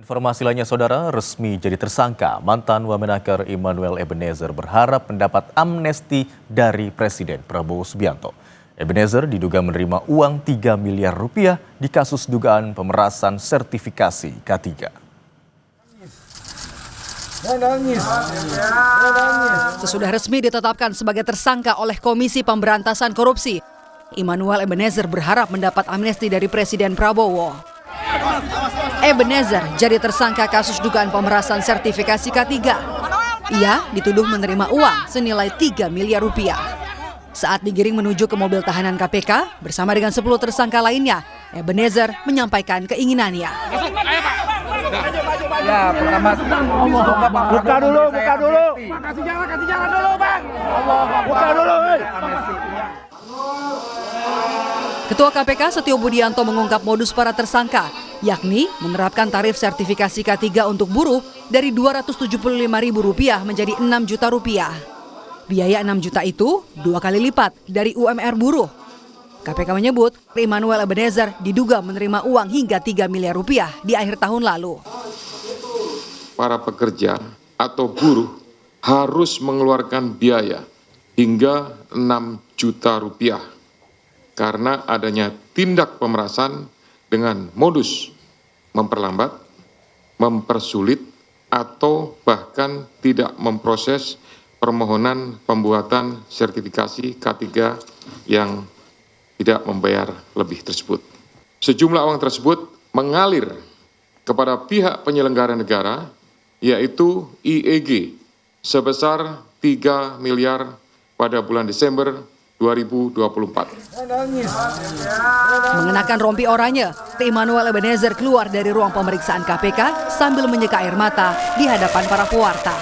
Informasi lainnya, saudara, resmi jadi tersangka. Mantan Wamenaker Immanuel Ebenezer berharap mendapat amnesti dari Presiden Prabowo Subianto. Ebenezer diduga menerima uang 3 miliar rupiah di kasus dugaan pemerasan sertifikasi K3. Sesudah resmi ditetapkan sebagai tersangka oleh Komisi Pemberantasan Korupsi, Immanuel Ebenezer berharap mendapat amnesti dari Presiden Prabowo. Ebenezer jadi tersangka kasus dugaan pemerasan sertifikasi K3. Ia dituduh menerima uang senilai 3 miliar rupiah. Saat digiring menuju ke mobil tahanan KPK bersama dengan 10 tersangka lainnya, Ebenezer menyampaikan keinginannya. Ya, pertama buka dulu. Kasih jalan dulu, Bang. Buka dulu, Ketua KPK Setio Budianto mengungkap modus para tersangka, yakni menerapkan tarif sertifikasi K3 untuk buruh dari Rp275.000 menjadi Rp6 juta. Biaya 6 juta itu 2 kali lipat dari UMR buruh. KPK menyebut Immanuel Ebenezer diduga menerima uang hingga 3 miliar rupiah di akhir tahun lalu. Para pekerja atau buruh harus mengeluarkan biaya hingga 6 juta rupiah karena adanya tindak pemerasan dengan modus memperlambat, mempersulit, atau bahkan tidak memproses permohonan pembuatan sertifikasi K3 yang tidak membayar lebih tersebut. Sejumlah uang tersebut mengalir kepada pihak penyelenggara negara, yaitu IEG, sebesar 3 miliar pada bulan Desember 2024. Mengenakan rompi oranye, Immanuel Ebenezer keluar dari ruang pemeriksaan KPK sambil menyeka air mata di hadapan para pewarta.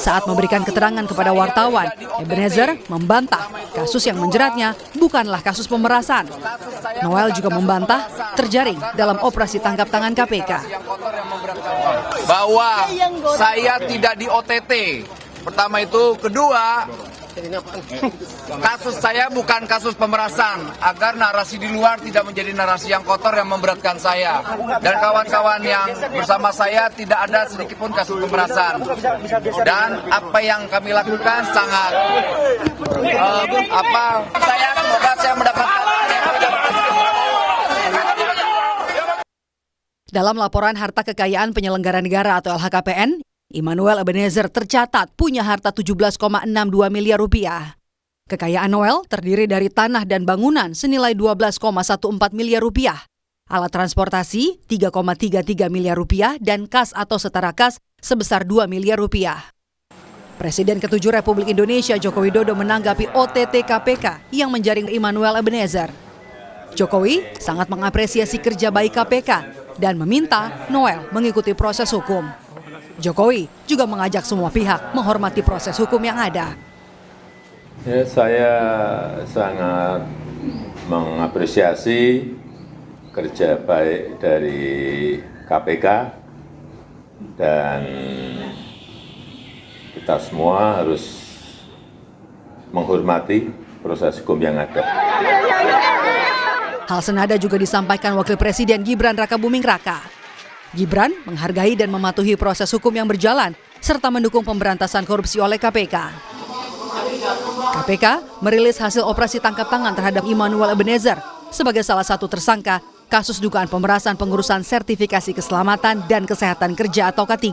Saat memberikan keterangan kepada wartawan, Ebenezer membantah kasus yang menjeratnya bukanlah kasus pemerasan. Noel juga membantah terjaring dalam operasi tangkap tangan KPK. Bahwa saya tidak di OTT. Pertama itu, kedua, kasus saya bukan kasus pemerasan, agar narasi di luar tidak menjadi narasi yang kotor yang memberatkan saya. Dan kawan-kawan yang bersama saya tidak ada sedikitpun kasus pemerasan. Dan apa yang kami lakukan sangat, saya semoga saya mendapatkan. Dalam laporan harta kekayaan penyelenggara negara atau LHKPN, Immanuel Ebenezer tercatat punya harta 17,62 miliar rupiah. Kekayaan Noel terdiri dari tanah dan bangunan senilai 12,14 miliar rupiah, alat transportasi 3,33 miliar rupiah, dan kas atau setara kas sebesar 2 miliar rupiah. Presiden ke-7 Republik Indonesia Joko Widodo menanggapi OTT KPK yang menjaring Immanuel Ebenezer. Jokowi sangat mengapresiasi kerja baik KPK dan meminta Noel mengikuti proses hukum. Jokowi juga mengajak semua pihak menghormati proses hukum yang ada. Ya, saya sangat mengapresiasi kerja baik dari KPK dan kita semua harus menghormati proses hukum yang ada. Hal senada juga disampaikan Wakil Presiden Gibran Rakabuming Raka. Gibran menghargai dan mematuhi proses hukum yang berjalan serta mendukung pemberantasan korupsi oleh KPK. KPK merilis hasil operasi tangkap tangan terhadap Immanuel Ebenezer sebagai salah satu tersangka kasus dugaan pemerasan pengurusan sertifikasi keselamatan dan kesehatan kerja atau K3.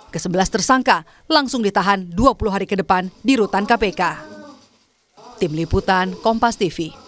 Ke-11 tersangka langsung ditahan 20 hari ke depan di rutan KPK. Tim Liputan Kompas TV.